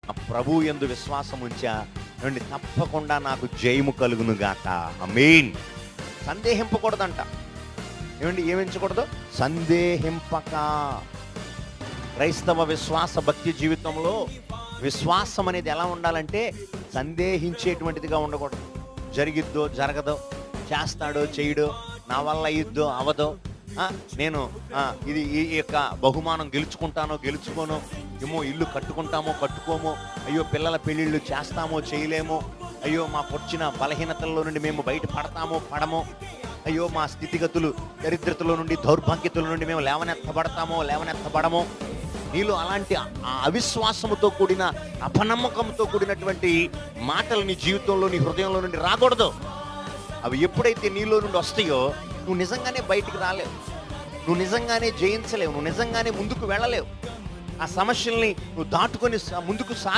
ఆ ప్రభువు యందు విశ్వాసం ఉంచా ఏమండి, తప్పకుండా నాకు జయము కలుగును గాక. ఆమేన్. సందేహింపకూడదంట. ఏమండి, ఏమించకూడదు? సందేహింపక. క్రైస్తవ విశ్వాస భక్తి జీవితంలో విశ్వాసం అనేది ఎలా ఉండాలంటే సందేహించేటువంటిదిగా ఉండకూడదు. జరిగిద్దో జరగదో, చేస్తాడో చేయడో, నా వల్ల అయ్యిద్దో అవదో, నేను ఇది ఈ యొక్క బహుమానం గెలుచుకుంటానో గెలుచుకోనో, ఏమో ఇల్లు కట్టుకుంటామో కట్టుకోమో, అయ్యో పిల్లల పెళ్ళిళ్ళు చేస్తామో చేయలేమో, అయ్యో మాకొచ్చిన బలహీనతల్లో నుండి మేము బయట పడతామో పడమో, అయ్యో మా స్థితిగతులు దరిద్రతలో నుండి దౌర్భాగ్యతల నుండి మేము లేవనెత్తబడతామో లేవనెత్తబడమో. నీలో అలాంటి అవిశ్వాసముతో కూడిన అపనమ్మకంతో కూడినటువంటి మాటలు నీ జీవితంలో నీ హృదయంలో నుండి రాకూడదు. అవి ఎప్పుడైతే నీలో నుండి వస్తాయో నువ్వు నిజంగానే బయటికి రాలేవు, నువ్వు నిజంగానే జయించలేవు, నువ్వు నిజంగానే ముందుకు వెళ్ళలేవు. ఆ సమస్యల్ని నువ్వు దాటుకొని ముందుకు